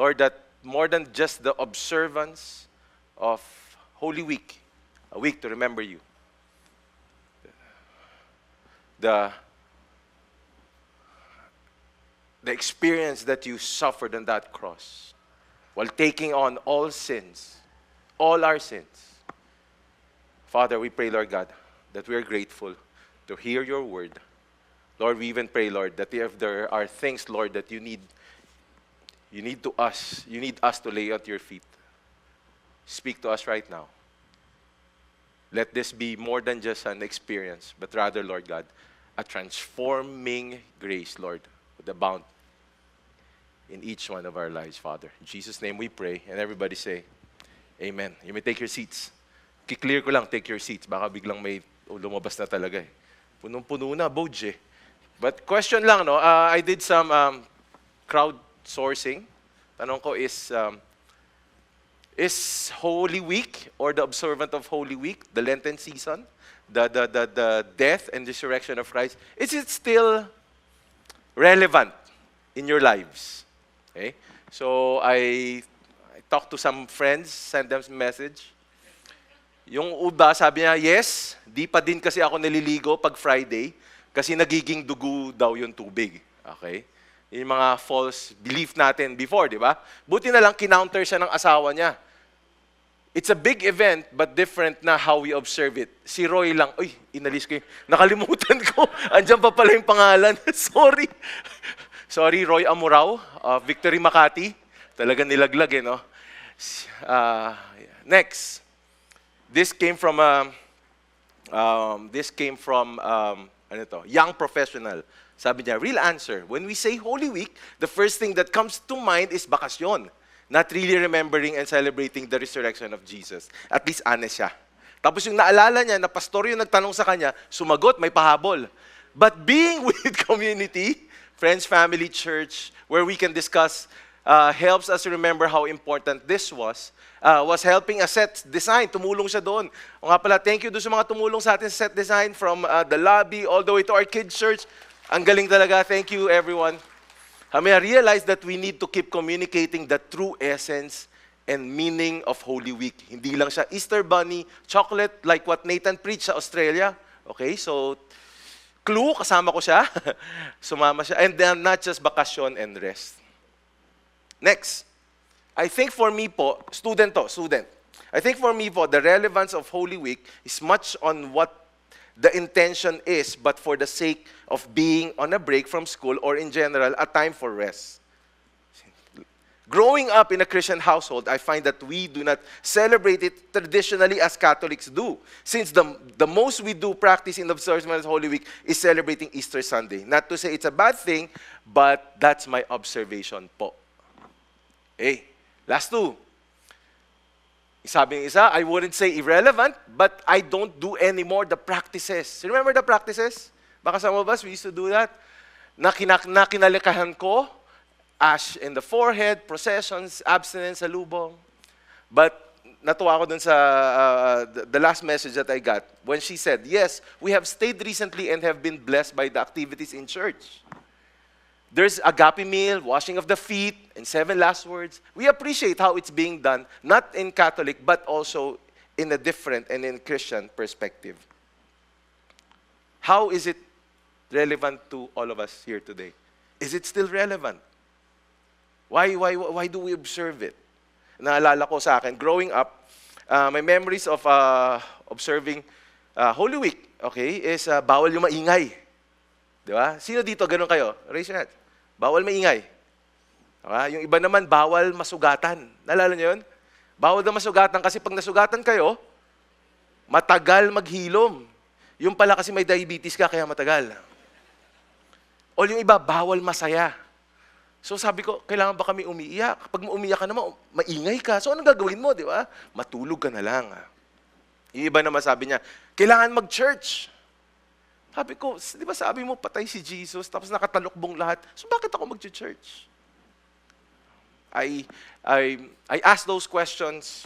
Lord, that more than just the observance of Holy Week, a week to remember you, the experience that you suffered on that cross while taking on all sins, all our sins. Father, we pray, Lord God, that we are grateful to hear your word. Lord, we even pray, Lord, that if there are things, Lord, that you need us to lay at your feet. Speak to us right now. Let this be more than just an experience, but rather, Lord God, a transforming grace, Lord, with abound in each one of our lives, Father. In Jesus' name we pray, and everybody say, Amen. You may take your seats. Ki-clear ko lang, take your seats. Baka biglang may lumabas na talaga eh. Punong-puno na, Boj eh. But question lang, no? I did some crowdsourcing. Tanong ko is Holy Week or the observant of Holy Week, the Lenten season, the death and resurrection of Christ, is it still relevant in your lives? Okay? So I talked to some friends, sent them a message. Yung uba, sabi niya, yes, di pa din kasi ako naliligo pag Friday kasi nagiging dugo daw yung tubig. Okay? Yung mga false belief natin before, di ba? Buti na lang, kinounter siya ng asawa niya. It's a big event, but different na how we observe it. Si Roy lang, uy, inalis ko yun. Nakalimutan ko. Andiyan pa pala yung pangalan. Sorry. Sorry, Roy Amurao, Victory Makati. Talaga nilaglag eh, no? Next. This came from ano to, young professional. Sabi niya, real answer. When we say Holy Week, the first thing that comes to mind is bakasyon. Not really remembering and celebrating the resurrection of Jesus. At least honest siya. Tapos yung naalala niya na pastor yung nagtanong sa kanya, sumagot, may pahabol. But being with community, friends, family, church, where we can discuss, helps us remember how important this was helping a set design. Tumulong siya doon. O nga pala, thank you doon sa mga tumulong sa atin sa set design from the lobby all the way to our kids' church. Ang galing talaga. Thank you, everyone. I realized that we need to keep communicating the true essence and meaning of Holy Week. Hindi lang siya Easter bunny, chocolate, like what Nathan preached sa Australia. Okay, so clue, kasama ko siya. Sumama siya. And then not just bakasyon and rest. Next. I think for me po, student. I think for me po, the relevance of Holy Week is much on what the intention is, but for the sake of being on a break from school or in general, a time for rest. Growing up in a Christian household, I find that we do not celebrate it traditionally as Catholics do. Since the most we do practice in the observance of Holy Week is celebrating Easter Sunday. Not to say it's a bad thing, but that's my observation po. Hey, last two. Sabi ng isa, I wouldn't say irrelevant, but I don't do anymore the practices. Remember the practices? Baka some of us, we used to do that. Na kinalikahan ko, ash in the forehead, processions, abstinence sa lubong. But natuwa ko dun sa the last message that I got when she said, yes, we have stayed recently and have been blessed by the activities in church. There's agape meal, washing of the feet, and 7 last words. We appreciate how it's being done, not in Catholic, but also in a different and in Christian perspective. How is it relevant to all of us here today? Is it still relevant? Why do we observe it? Naalala ko sa akin, growing up, my memories of observing Holy Week, okay, is bawal yung maingay. Di ba? Sino dito ganun kayo? Raise your hand. Bawal maingay. Diba? Yung iba naman, bawal masugatan. Naalala niyo yun? Bawal na masugatan kasi pag nasugatan kayo, matagal maghilom. Yung pala kasi may diabetes ka, kaya matagal. O yung iba, bawal masaya. So sabi ko, kailangan ba kami umiiyak? Pag umiiyak ka naman, maingay ka. So anong gagawin mo, di ba? Matulog ka na lang. Yung iba naman sabi niya, kailangan mag-church. Sabi ko, di ba sabi mo, patay si Jesus, tapos nakatalukbong lahat. So bakit ako mag-church? I asked those questions.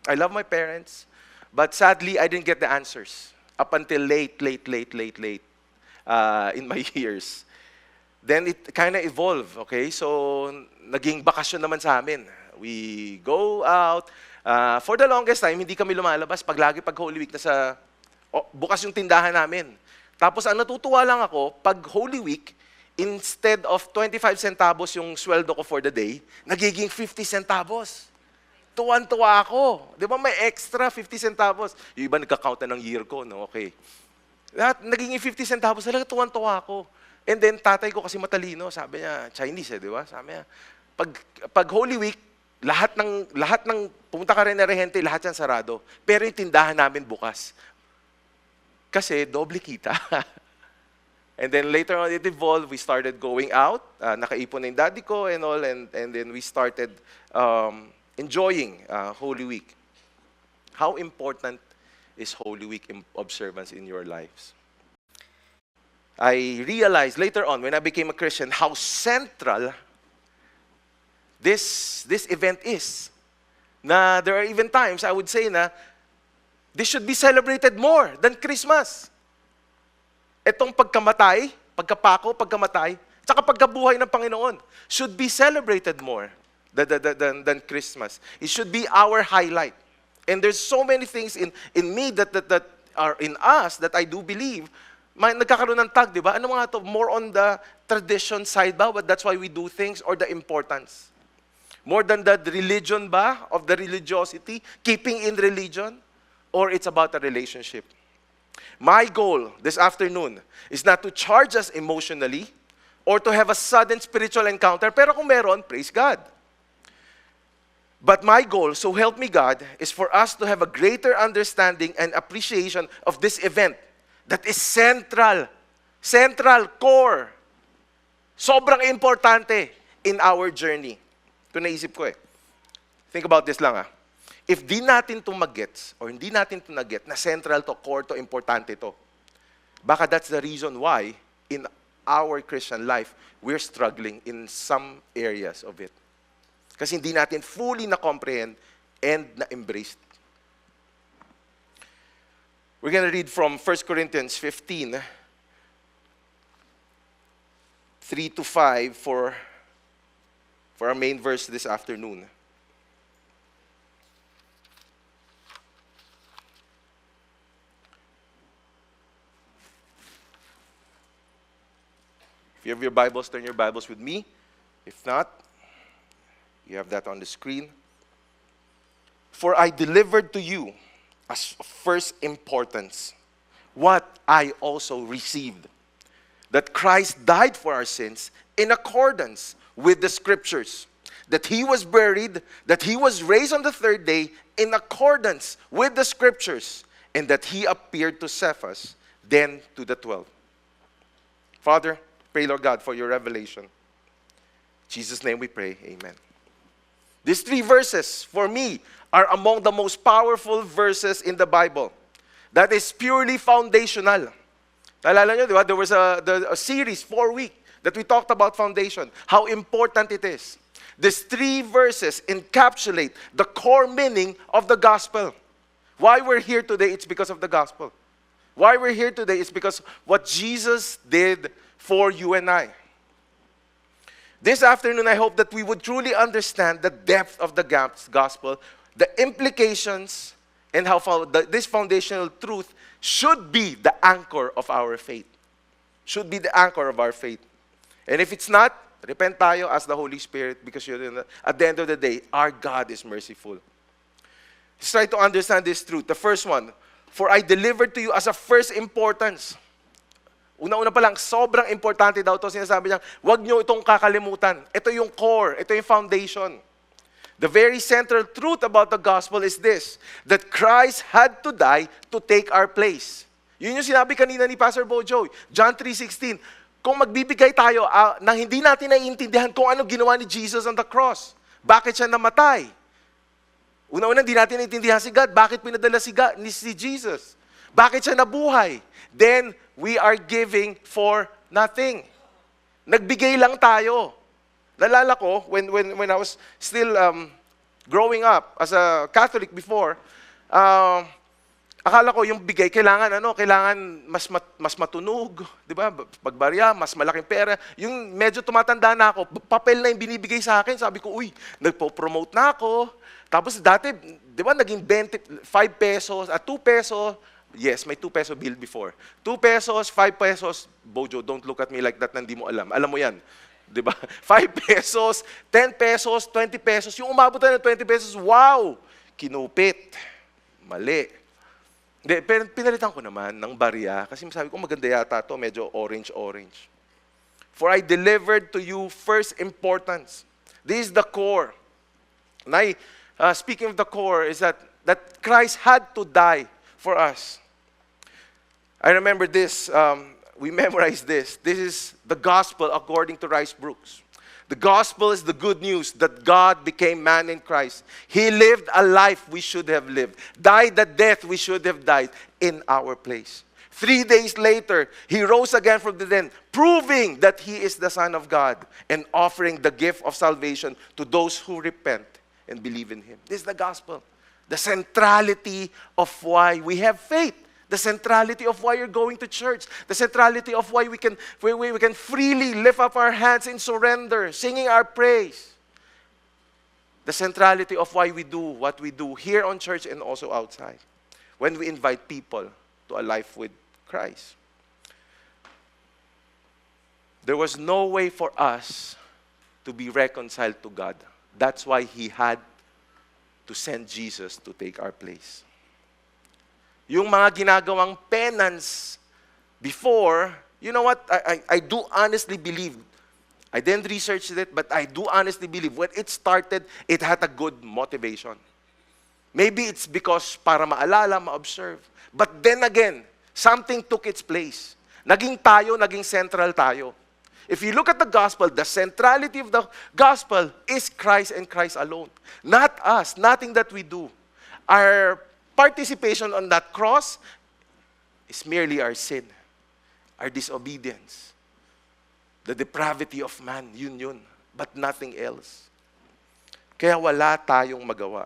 I love my parents. But sadly, I didn't get the answers. Up until late in my years. then it kind of evolved, okay? So, naging bakasyon naman sa amin. We go out. For the longest time, hindi kami lumalabas. Pag Holy Week, bukas yung tindahan namin. Tapos, ang natutuwa lang ako, pag Holy Week, instead of 25 centavos yung sweldo ko for the day, nagiging 50 centavos. Tuwan-tuwa ako. Di ba may extra 50 centavos? Yung iba nagka-count na ng year ko, no? Okay. Lahat, naging 50 centavos, talaga tuwan-tuwa ako. And then, tatay ko kasi matalino, sabi niya, Chinese di ba? Sabi niya, pag Holy Week, lahat ng pumunta ka rin na rehente, lahat yan sarado. Pero yung tindahan namin bukas. Kasi doble kita. And then later on it evolved, we started going out, nakaipon na yung daddy ko and all, and then we started enjoying Holy Week. How important is Holy Week observance in your lives? I realized later on when I became a Christian how central this event is. Na there are even times I would say na this should be celebrated more than Christmas. Etong pagkamatay, tsaka pagkabuhay ng Panginoon should be celebrated more than Christmas. It should be our highlight. And there's so many things in me that are in us that I do believe nagkakaroon ng tag, di ba? Ano mga to? More on the tradition side ba? But that's why we do things, or the importance? More than the religion ba? Of the religiosity? Keeping in religion? Or it's about a relationship? My goal this afternoon is not to charge us emotionally or to have a sudden spiritual encounter. Pero kung meron, praise God. But my goal, so help me God, is for us to have a greater understanding and appreciation of this event that is central, core, sobrang importante in our journey. Ito naisip ko eh. Think about this lang If di natin ito mag-gets, or hindi natin ito nag-get, na central to, core to, importante to, baka that's the reason why in our Christian life, we're struggling in some areas of it. Kasi hindi natin fully na-comprehend and na-embrace. We're going to read from 1 Corinthians 15, 3-5 for our main verse this afternoon. If you have your Bibles, turn your Bibles with me. If not, you have that on the screen. For I delivered to you as first importance what I also received, that Christ died for our sins in accordance with the Scriptures, that He was buried, that He was raised on the third day in accordance with the Scriptures, and that He appeared to Cephas, then to the 12. Father, pray, Lord God, for your revelation. In Jesus' name we pray, amen. These 3 verses, for me, are among the most powerful verses in the Bible. That is purely foundational. Naalala nyo, di ba? There was a series, 4-week, that we talked about foundation, how important it is. These 3 verses encapsulate the core meaning of the gospel. Why we're here today, it's because of the gospel. Why we're here today is because what Jesus did for you and I. This afternoon, I hope that we would truly understand the depth of the gospel, the implications, and how this foundational truth should be the anchor of our faith. Should be the anchor of our faith. And if it's not, repent tayo, ask the Holy Spirit, because at the end of the day, our God is merciful. Let's try to understand this truth. The first one, for I delivered to you as a first importance. Una-una pa lang, sobrang importante daw ito. Sinasabi niya, huwag niyo itong kakalimutan. Ito yung core, ito yung foundation. The very central truth about the gospel is this, that Christ had to die to take our place. Yun yung sinabi kanina ni Pastor Bojo, John 3:16. Kung magbibigay tayo nang hindi natin naiintindihan kung ano ginawa ni Jesus on the cross, bakit siya namatay? Una-una, hindi natin naiintindihan si God, bakit pinadala si Jesus? Bakit siya nabuhay? Then, we are giving for nothing. Nagbigay lang tayo. Nalala ko, when I was still growing up as a Catholic before, Akala ko yung bigay, kailangan mas matunog, di ba? Pagbarya, mas malaking pera. Yung medyo tumatanda na ako, papel na yung binibigay sa akin. Sabi ko, uy, nagpo-promote na ako. Tapos dati, di ba, naging 5 pesos, at 2 pesos. Yes, may 2 peso bill before. 2 pesos, 5 pesos. Bojo, don't look at me like that, hindi mo alam. Alam mo yan. Di ba? 5 pesos, 10 pesos, 20 pesos. Yung umabot na ng 20 pesos, wow! Kinupit. Mali. Hindi, pero pinalitan ko naman ng barya kasi sabi ko maganda yata to, medyo orange-orange. For I delivered to you first importance. This is the core. And speaking of the core, is that Christ had to die for us. I remember this, we memorized this. This is the gospel according to Rice Brooks. The gospel is the good news that God became man in Christ. He lived a life we should have lived, died the death we should have died in our place. 3 days later, he rose again from the dead, proving that he is the Son of God and offering the gift of salvation to those who repent and believe in him. This is the gospel. The centrality of why we have faith. The centrality of why you're going to church. The centrality of why we can freely lift up our hands in surrender, singing our praise. The centrality of why we do what we do here on church and also outside. When we invite people to a life with Christ. There was no way for us to be reconciled to God. That's why he had to send Jesus to take our place. Yung mga ginagawang penance before, you know what? I do honestly believe, I didn't research it, but I do honestly believe when it started, it had a good motivation. Maybe it's because para maalala, ma-observe. But then again, something took its place. Naging central tayo. If you look at the gospel, the centrality of the gospel is Christ and Christ alone. Not us, nothing that we do. Our participation on that cross is merely our sin, our disobedience, the depravity of man, yun, but nothing else. Kaya wala tayong magawa.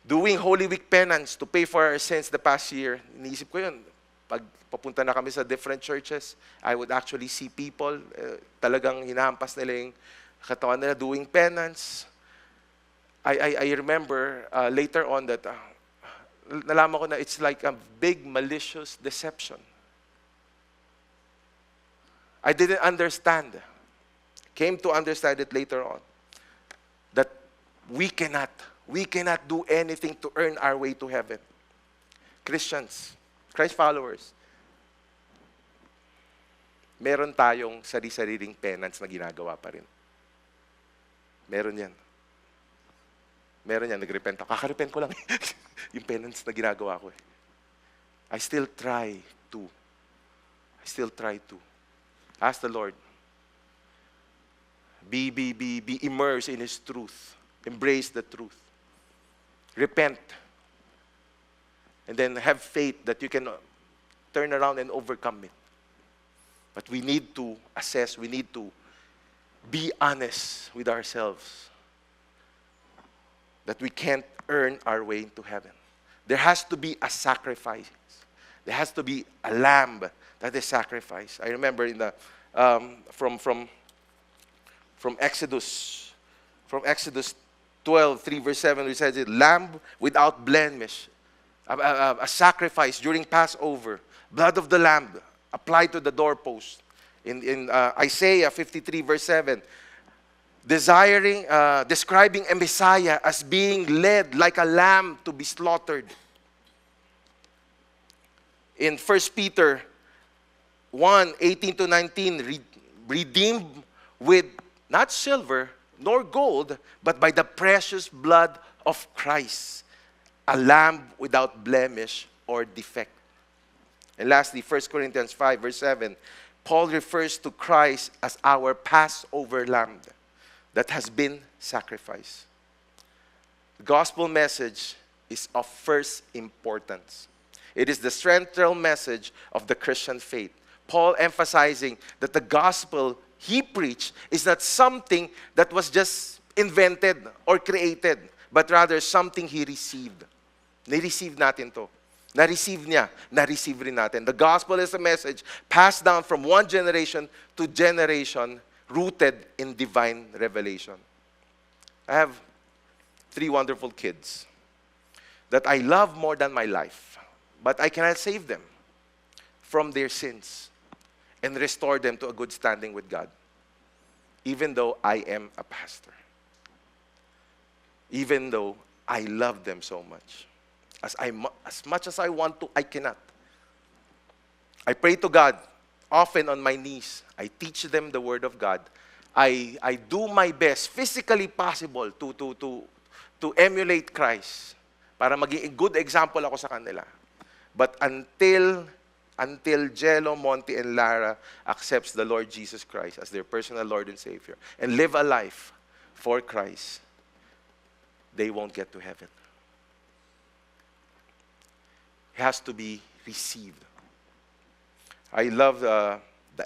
Doing Holy Week penance to pay for our sins the past year, iniisip ko yun. Pag papunta na kami sa different churches, I would actually see people, talagang hinahampas nila yung katawan nila doing penance. I remember later on that nalaman ko na it's like a big malicious deception. I didn't understand. Came to understand it later on. That we cannot do anything to earn our way to heaven. Christians, Christ followers, meron tayong sari-sariling penance na ginagawa pa rin. Meron yan. Nagrepent ako. Kakarepent ko lang yung penance na ginagawa ko eh. I still try to. Ask the Lord. Be immersed in His truth. Embrace the truth. Repent. And then have faith that you can turn around and overcome it. But we need to assess, we need to be honest with ourselves. That we can't earn our way into heaven. There has to be a sacrifice. There has to be a lamb that is sacrificed. I remember in the from Exodus 12, 3 verse 7, it says it, lamb without blemish, a sacrifice during Passover, blood of the lamb applied to the doorpost. In Isaiah 53 verse 7, describing a Messiah as being led like a lamb to be slaughtered. In 1 Peter 1, 18 to 19, redeemed with not silver nor gold, but by the precious blood of Christ, a lamb without blemish or defect. And lastly, 1 Corinthians 5, verse 7, Paul refers to Christ as our Passover lamb that has been sacrificed. The gospel message is of first importance. It is the central message of the Christian faith. Paul emphasizing that the gospel he preached is not something that was just invented or created, but rather something he received. Ni-receive natin to. Na-receive niya, na-receive rin natin. The gospel is a message passed down from one generation to generation, rooted in divine revelation. I have 3 wonderful kids that I love more than my life, but I cannot save them from their sins and restore them to a good standing with God, even though I am a pastor. Even though I love them so much. As much as I want to, I cannot. I pray to God often on my knees. I teach them the Word of God. I do my best, physically possible, to emulate Christ. Para maging a good example ako sa kanila. But until Jello, Monty, and Lara accepts the Lord Jesus Christ as their personal Lord and Savior and live a life for Christ, they won't get to heaven. It has to be received. I love the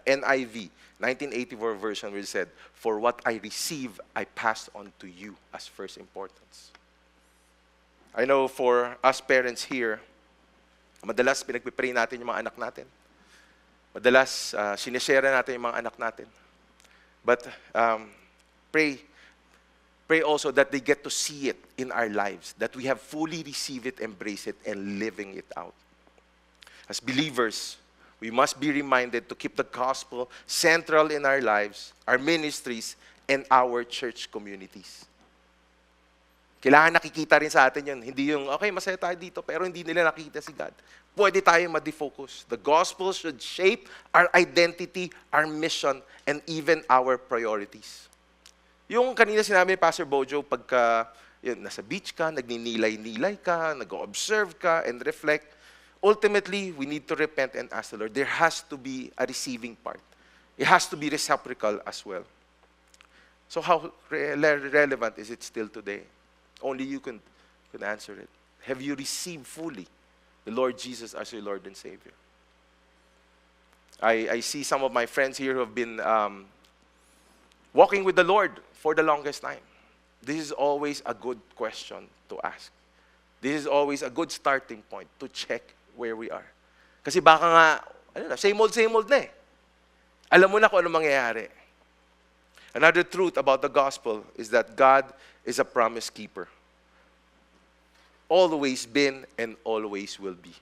NIV, 1984 version, which said, "For what I receive, I pass on to you as first importance." I know for us parents here, madalas pinagpipray natin yung mga anak natin. Madalas sinishare natin yung mga anak natin. But pray also that they get to see it in our lives, that we have fully received it, embraced it, and living it out. As believers, we must be reminded to keep the gospel central in our lives, our ministries, and our church communities. Kailangan nakikita rin sa atin yun. Hindi yung, okay, masaya tayo dito, pero hindi nila nakikita si God. Pwede tayo ma-defocus. The gospel should shape our identity, our mission, and even our priorities. Yung kanina sinabi ni Pastor Bojo, pagka nasa beach ka, nagninilay-nilay ka, nag-observe ka, and reflect, ultimately, we need to repent and ask the Lord. There has to be a receiving part. It has to be reciprocal as well. So how relevant is it still today? Only you can answer it. Have you received fully the Lord Jesus as your Lord and Savior? I see some of my friends here who have been walking with the Lord for the longest time. This is always a good question to ask. This is always a good starting point to check where we are. Kasi baka nga, same old na eh. Alam mo na kung ano mangyayari. Another truth about the gospel is that God is a promise keeper. Always been and always will be.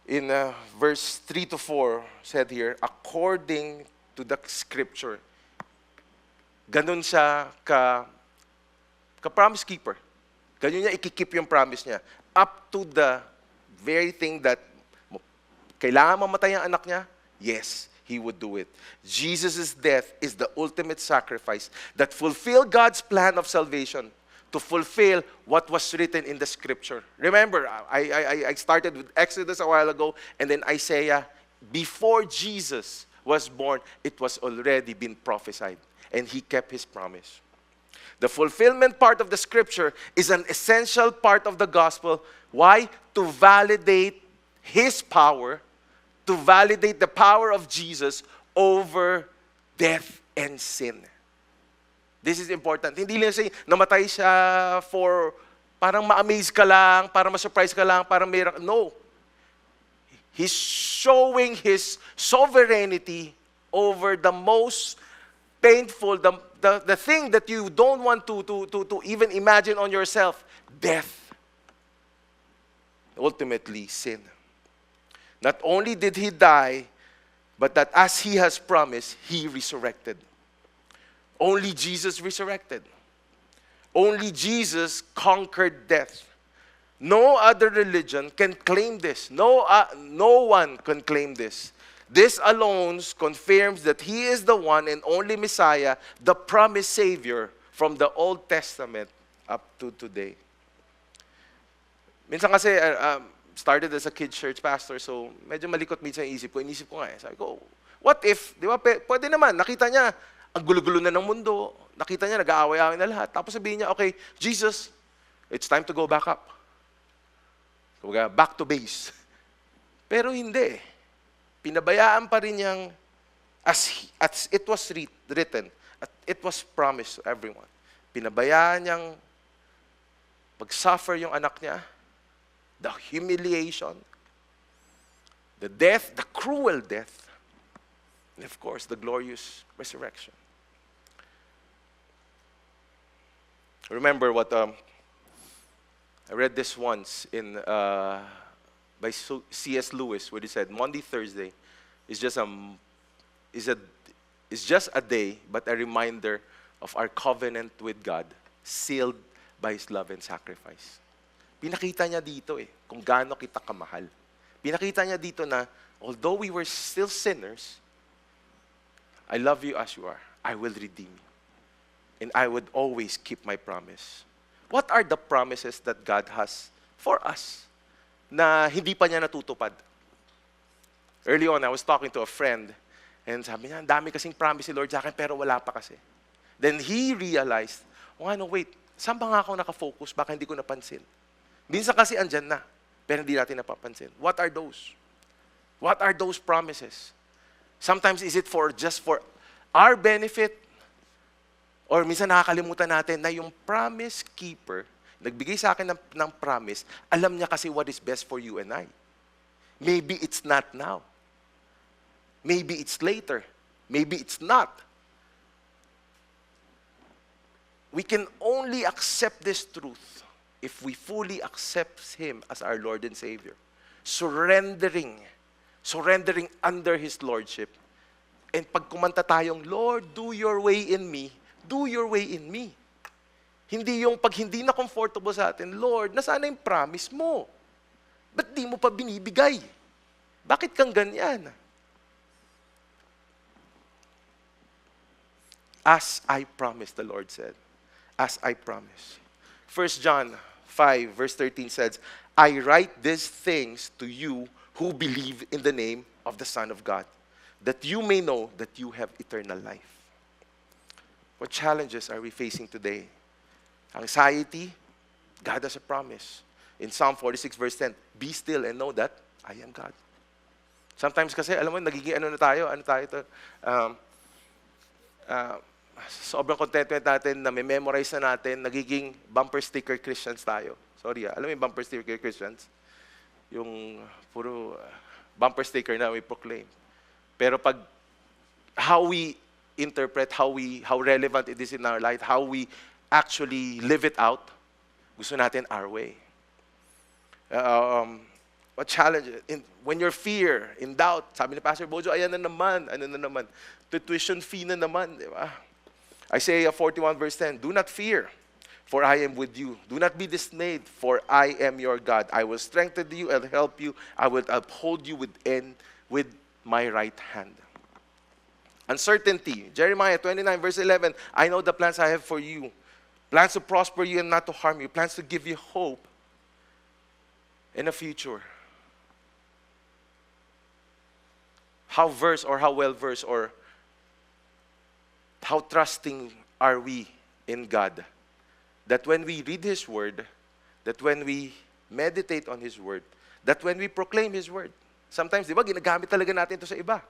In verse 3 to 4, said here, according to the scripture, ganun siya ka-promise keeper. Ganun niya ikikip yung promise niya. Up to the very thing that kailangan mamatay ang anak niya, yes, He would do it. Jesus' death is the ultimate sacrifice that fulfilled God's plan of salvation to fulfill what was written in the scripture. Remember, I started with Exodus a while ago and then Isaiah. Before Jesus was born, it was already been prophesied and He kept His promise. The fulfillment part of the scripture is an essential part of the gospel. Why? To validate His power, to validate the power of Jesus over death and sin. This is important. Hindi lang say, namatay siya for, parang ma-amaze ka lang, parang ma-surprise ka lang, parang miracle. No. He's showing His sovereignty over the most painful, the thing that you don't want to even imagine on yourself, death. Ultimately, sin. Not only did He die, but that as He has promised, He resurrected. Only Jesus resurrected. Only Jesus conquered death. No other religion can claim this. No one can claim this. This alone confirms that He is the one and only Messiah, the promised Savior from the Old Testament up to today. Minsan kasi, started as a kids church pastor, so medyo malikot minsan yung isip ko. Inisip ko nga sabi ko, what if, di ba, pwede naman, nakita niya, ang gulo-gulo na ng mundo, nakita niya, nag-aaway-aaway na lahat, tapos sabihin niya, okay, Jesus, it's time to go back up. Back to base. Pero hindi. Pinabayaan pa rin niyang, as it was written, it was promised to everyone. pinabayaan niyang pag-suffer yung anak niya, the humiliation, the death, the cruel death, and of course, the glorious resurrection. Remember what I read this once by C.S. Lewis, where he said, Maundy Thursday is just a day, but a reminder of our covenant with God, sealed by His love and sacrifice. Pinakita niya dito kung gaano kita kamahal. Pinakita niya dito na, although we were still sinners, I love you as you are. I will redeem you. And I would always keep my promise. What are the promises that God has for us na hindi pa niya natutupad? Early on, I was talking to a friend, and sabi niya, ang dami kasing promise si Lord sa akin, pero wala pa kasi. Then he realized, wait, saan ba nga ako nakafocus? Baka hindi ko napansin. Minsan kasi andyan na, pero hindi natin napapansin. What are those? What are those promises? Sometimes is it just for our benefit? Or minsan nakakalimutan natin na yung promise keeper, nagbigay sa akin ng promise, alam niya kasi what is best for you and I. Maybe it's not now. Maybe it's later. Maybe it's not. We can only accept this truth if we fully accept Him as our Lord and Savior. Surrendering under His Lordship. And pag kumanta tayong, Lord, do your way in me, do your way in me. Hindi yung pag hindi na comfortable sa atin, Lord, nasaan na yung promise mo? Ba't di mo pa binibigay? Bakit kang ganyan? As I promised, the Lord said. As I promised. 1 John 5 verse 13 says, I write these things to you who believe in the name of the Son of God, that you may know that you have eternal life. What challenges are we facing today? Anxiety, God has a promise. In Psalm 46 verse 10, be still and know that I am God. Sometimes kasi, alam mo, nagiging ano tayo ito, sobrang contentment natin, na may memorize na natin, nagiging bumper sticker Christians tayo. Sorry, alam mo yung bumper sticker Christians? Yung puro bumper sticker na we proclaim. Pero pag how we interpret, how relevant it is in our life, how we actually live it out, gusto natin our way. What challenge? When you're fear, in doubt, sabi ni Pastor Bojo, ayan na naman, ano na naman, tuition fee na naman, di ba? Isaiah 41 verse 10, do not fear, for I am with you. Do not be dismayed, for I am your God. I will strengthen you and help you. I will uphold you with my right hand. Uncertainty. Jeremiah 29 verse 11, I know the plans I have for you. Plans to prosper you and not to harm you. Plans to give you hope and a future. How versed or how well versed or how trusting are we in God? That when we read His Word, that when we meditate on His Word, that when we proclaim His Word, sometimes, di ba, ginagamit talaga natin ito sa iba.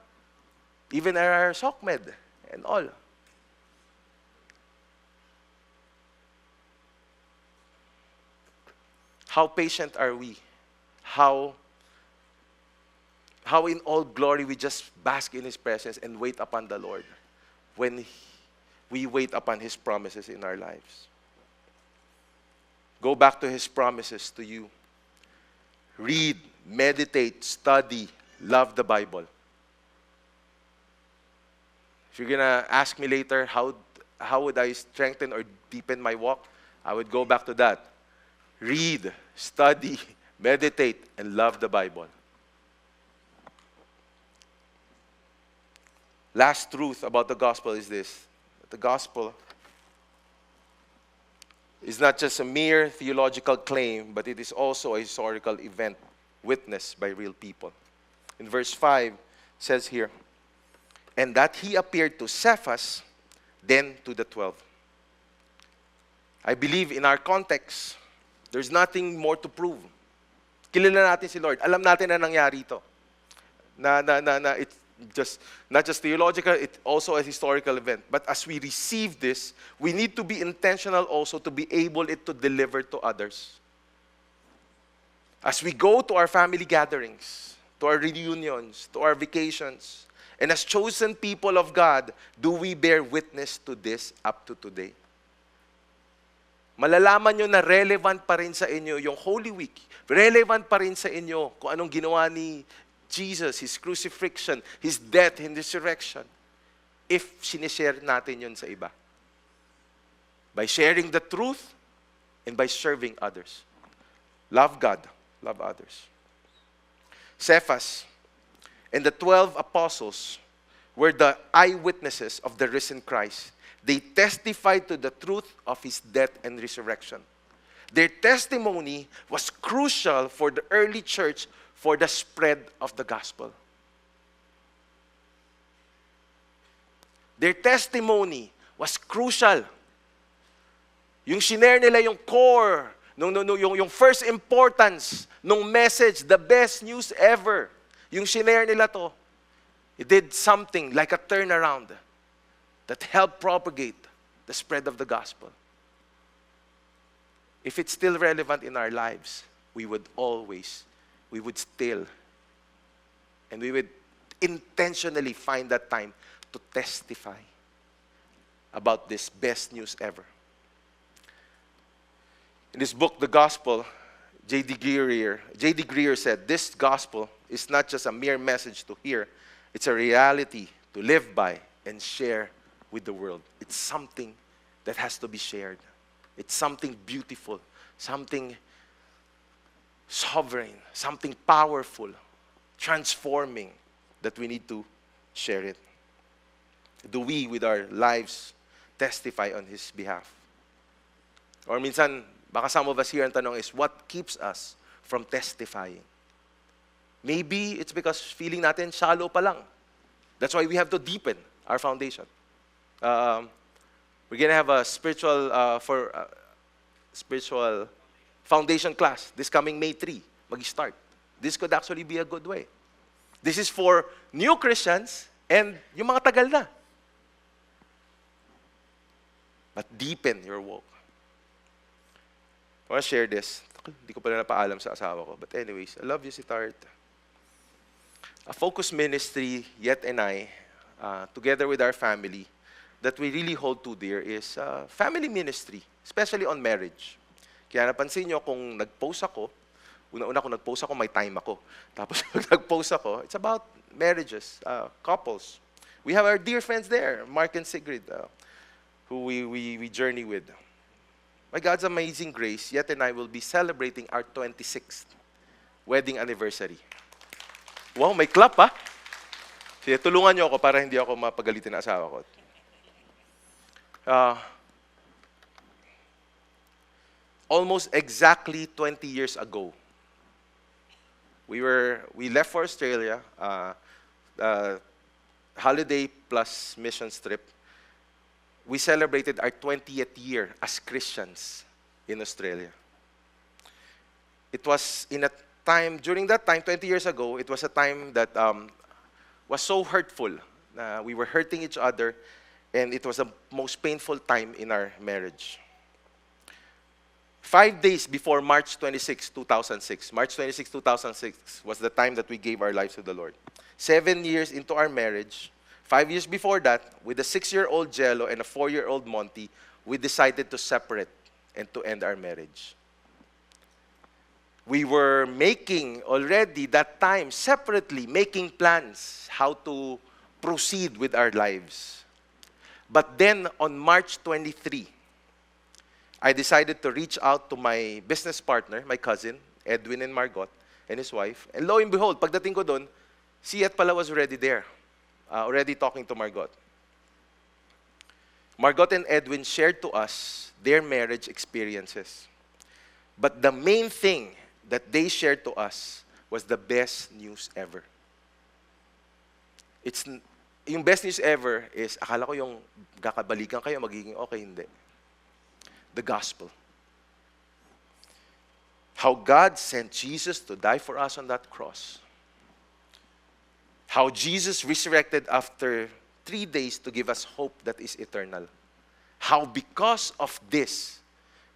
Even our SOCMED and all. How patient are we? How in all glory we just bask in His presence and wait upon the Lord when we wait upon His promises in our lives. Go back to His promises to you. Read, meditate, study, love the Bible. If you're gonna ask me later, how would I strengthen or deepen my walk? I would go back to that. Read, study, meditate, and love the Bible. Last truth about the gospel is this. The gospel is not just a mere theological claim, but it is also a historical event witnessed by real people. In verse 5, it says here, and that He appeared to Cephas, then to the 12. I believe in our context, there's nothing more to prove. Kilala natin si Lord. Alam natin na nangyari ito. not just theological, it's also a historical event. But as we receive this, we need to be intentional also to be able to deliver to others. As we go to our family gatherings, to our reunions, to our vacations, and as chosen people of God, do we bear witness to this up to today? Malalaman nyo na relevant pa rin sa inyo yung Holy Week. Relevant pa rin sa inyo kung anong ginawa ni Jesus, His crucifixion, His death, and resurrection. If sinishare natin yun sa iba. By sharing the truth and by serving others. Love God, love others. Cephas and the 12 apostles were the eyewitnesses of the risen Christ. They testified to the truth of His death and resurrection. Their testimony was crucial for the early church for the spread of the gospel. Their testimony was crucial. Yung shinare nila yung core, yung first importance ng message, the best news ever. Yung shinare nila to, it did something like a turnaround that helped propagate the spread of the gospel. If it's still relevant in our lives, we would still, and we would intentionally find that time to testify about this best news ever. In his book, The Gospel, J.D. Greear said, this gospel is not just a mere message to hear, it's a reality to live by and share with the world. It's something that has to be shared. It's something beautiful, something sovereign, something powerful, transforming, that we need to share it. Do we, with our lives, testify on His behalf? Or minsan, baka some of us here, ang tanong is, what keeps us from testifying? Maybe it's because feeling natin shallow pa lang. That's why we have to deepen our foundation. We're gonna have a spiritual foundation class this coming May 3. Mag-start. This could actually be a good way. This is for new Christians and yung mga tagal na. But deepen your walk. I want to share this. Hindi ko pala napaalam sa asawa ko. But anyways, I love you, si Tart. A focus ministry, Yet and I, together with our family, that we really hold to dear is family ministry, especially on marriage. Kaya napansin nyo, kung nag-post ako, una-una kung nag-post ako, may time ako. Tapos kung nag-post ako, it's about marriages, couples. We have our dear friends there, Mark and Sigrid, who we journey with. By God's amazing grace, Yet and I will be celebrating our 26th wedding anniversary. Wow, may clap ha? Sige, tulungan nyo ako para hindi ako mapagalitin na asawa ko. Almost exactly 20 years ago, we left for Australia, holiday plus mission trip. We celebrated our 20th year as Christians in Australia. It was in a time, during that time, 20 years ago, it was a time that was so hurtful. We were hurting each other, and it was the most painful time in our marriage. 5 days before March 26, 2006, March 26, 2006 was the time that we gave our lives to the Lord. 7 years into our marriage, 5 years before that, with a 6-year-old Jello and a 4-year-old Monty, we decided to separate and to end our marriage. We were making already that time, separately, making plans how to proceed with our lives. But then on March 23, I decided to reach out to my business partner, my cousin, Edwin and Margot, and his wife. And lo and behold, pagdating ko doon, si Ed pala was already there, already talking to Margot. Margot and Edwin shared to us their marriage experiences. But the main thing that they shared to us was the best news ever. Yung best news ever is, akala ko yung kakabalikan kayo, magiging okay, hindi. The gospel. How God sent Jesus to die for us on that cross. How Jesus resurrected after 3 days to give us hope that is eternal. How because of this,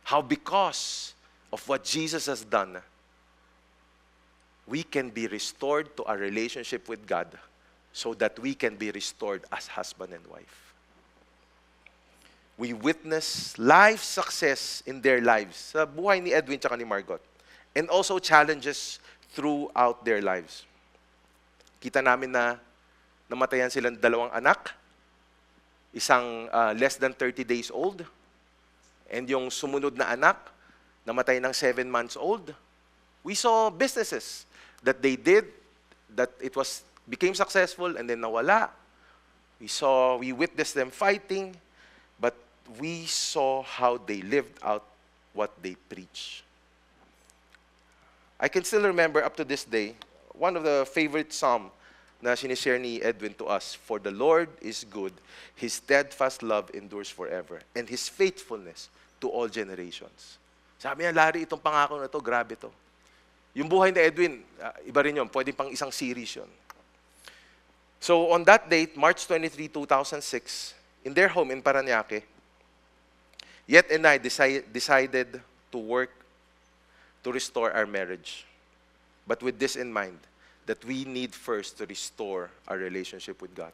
how because of what Jesus has done, we can be restored to our relationship with God so that we can be restored as husband and wife. We witness life success in their lives, sa buhay ni Edwin tsaka ni Margot, and also challenges throughout their lives. Kita namin na namatayan silang 2 anak, isang less than 30 days old, and yung sumunod na anak, namatay ng 7 months old. We saw businesses that they did, that became successful, and then nawala. We witnessed them fighting, but we saw how they lived out what they preach. I can still remember up to this day, one of the favorite psalm na sinishare ni Edwin to us, "For the Lord is good, His steadfast love endures forever, and His faithfulness to all generations." Sabi niya, Larry, itong pangako na to, grabe to. Yung buhay ni Edwin, iba rin yun, pwede pang isang series yun. So on that date, March 23, 2006, in their home in Parañaque, Yet and I decided to work to restore our marriage. But with this in mind, that we need first to restore our relationship with God.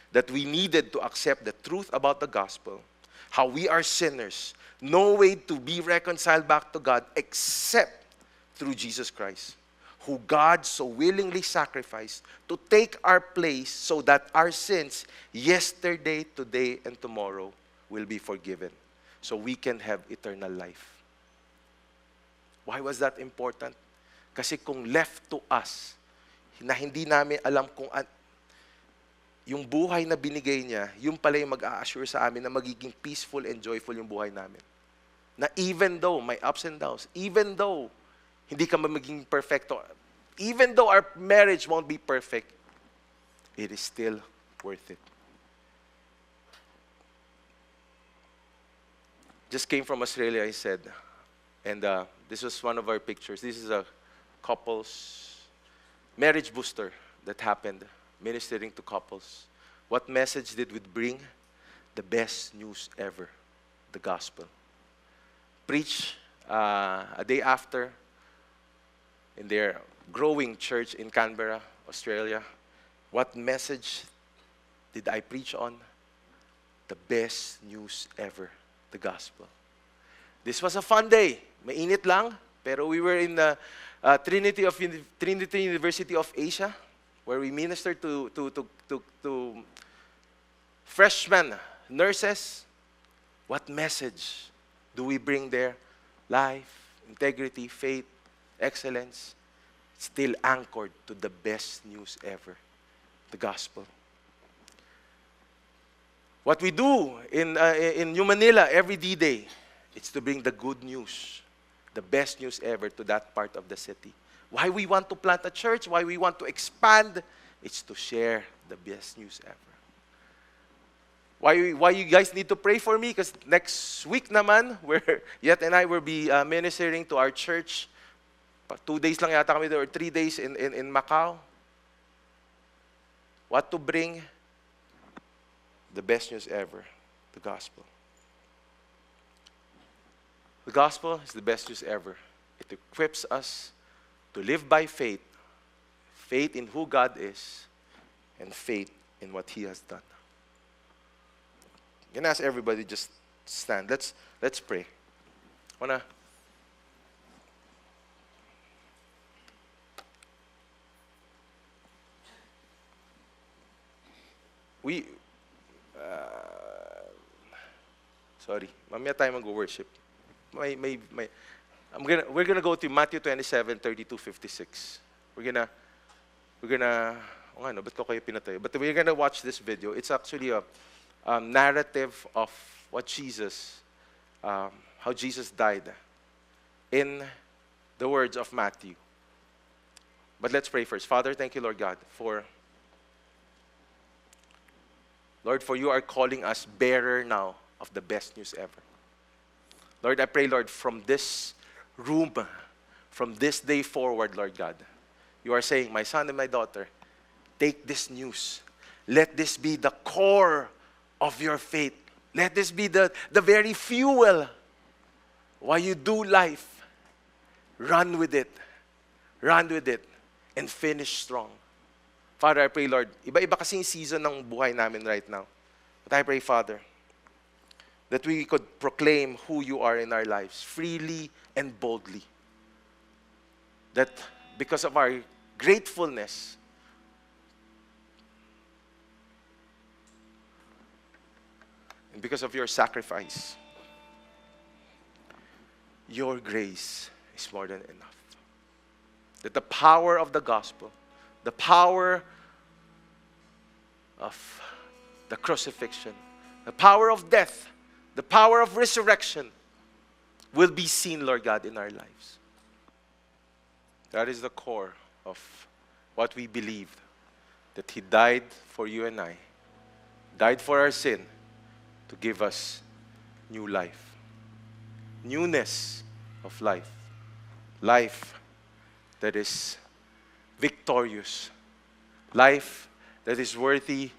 That we needed to accept the truth about the gospel, how we are sinners, no way to be reconciled back to God except through Jesus Christ, who God so willingly sacrificed to take our place so that our sins, yesterday, today, and tomorrow, will be forgiven, so we can have eternal life. Why was that important? Kasi kung left to us, na hindi namin alam kung yung buhay na binigay niya, yung pala yung mag-a-assure sa amin na magiging peaceful and joyful yung buhay namin. Na even though may ups and downs, even though hindi ka magiging perfecto, even though our marriage won't be perfect, it is still worth it. Just came from Australia, I said, and this was one of our pictures. This is a couples marriage booster that happened, ministering to couples. What message did we bring? The best news ever, the gospel. Preach a day after in their growing church in Canberra, Australia. What message did I preach on? The best news ever, the gospel. This was a fun day. Mainit lang, pero we were in the Trinity University of Asia, where we ministered to freshmen, nurses. What message do we bring there? Life, integrity, faith, excellence, still anchored to the best news ever, the gospel. What we do in New Manila every D-Day, it's to bring the good news, the best news ever to that part of the city. Why we want to plant a church, why we want to expand, it's to share the best news ever. Why you guys need to pray for me? Because next week naman, where Yet and I will be ministering to our church. 2 days lang yata kami there, or 3 days in Macau. What to bring? The best news ever, the gospel. The gospel is the best news ever. It equips us to live by faith, faith in who God is, and faith in what He has done. I'm going to ask everybody just stand. Let's pray. Sorry, mamaya tayo mag-worship. We're gonna go to Matthew 27, 32, 56. We're gonna, ba't ko kayo pinatay? But we're gonna watch this video. It's actually a narrative of what how Jesus died in the words of Matthew. But let's pray first. Father, thank you, Lord God, for you are calling us bearer now of the best news ever. Lord, I pray, Lord, from this room, from this day forward, Lord God, you are saying, my son and my daughter, take this news. Let this be the core of your faith. Let this be the very fuel while you do life. Run with it. Run with it. And finish strong. Father, I pray, Lord, iba-iba kasi yung season ng buhay namin right now. But I pray, Father, that we could proclaim who you are in our lives freely and boldly. That because of our gratefulness, and because of your sacrifice, your grace is more than enough. That the power of the gospel, the power of the crucifixion, the power of death, the power of resurrection will be seen, Lord God, in our lives. That is the core of what we believe, that He died for you and I, died for our sin, to give us new life, newness of life, life that is victorious, life that is worthy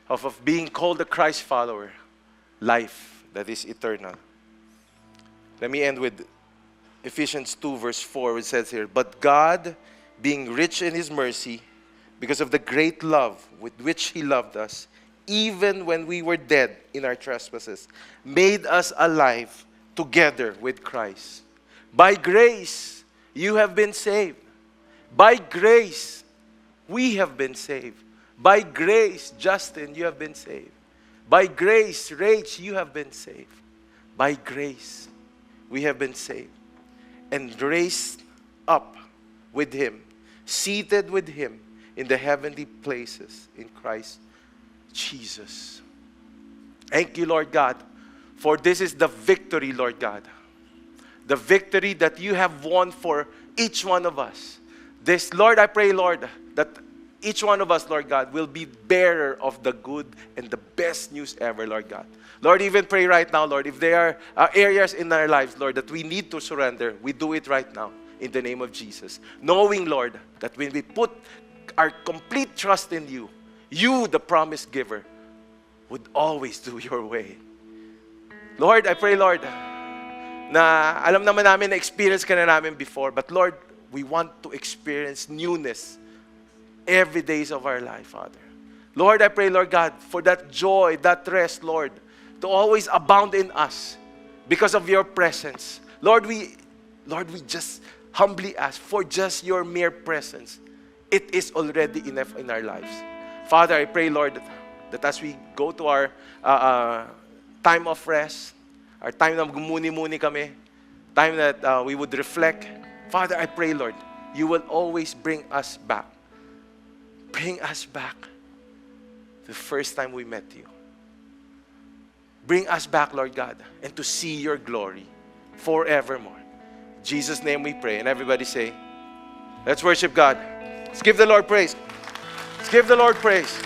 of being called a Christ follower, life that is eternal. Let me end with Ephesians 2 verse 4, which says here, "But God, being rich in His mercy, because of the great love with which He loved us, even when we were dead in our trespasses, made us alive together with Christ. By grace, you have been saved. By grace, we have been saved. By grace, Justin, you have been saved. By grace, Rach, you have been saved. By grace, we have been saved. And raised up with Him, seated with Him in the heavenly places in Christ Jesus." Thank you, Lord God, for this is the victory, Lord God. The victory that you have won for each one of us. This, Lord, I pray, Lord, that each one of us, Lord God, will be bearer of the good and the best news ever, Lord God. Lord, even pray right now, Lord, if there are areas in our lives, Lord, that we need to surrender, we do it right now in the name of Jesus. Knowing, Lord, that when we put our complete trust in you, you, the promise giver, would always do your way. Lord, I pray, Lord, na alam naman namin na experience ka na namin before, but Lord, we want to experience newness every days of our life, Father. Lord, I pray, Lord God, for that joy, that rest, Lord, to always abound in us because of your presence. Lord, we just humbly ask for just your mere presence. It is already enough in our lives. Father, I pray, Lord, that as we go to our time of rest, our time na gumuni-muni kami, time that we would reflect, Father, I pray, Lord, you will always bring us back. Bring us back the first time we met you. Bring us back, Lord God, and to see your glory forevermore. In Jesus' name we pray. And everybody say, let's worship God. Let's give the Lord praise. Let's give the Lord praise.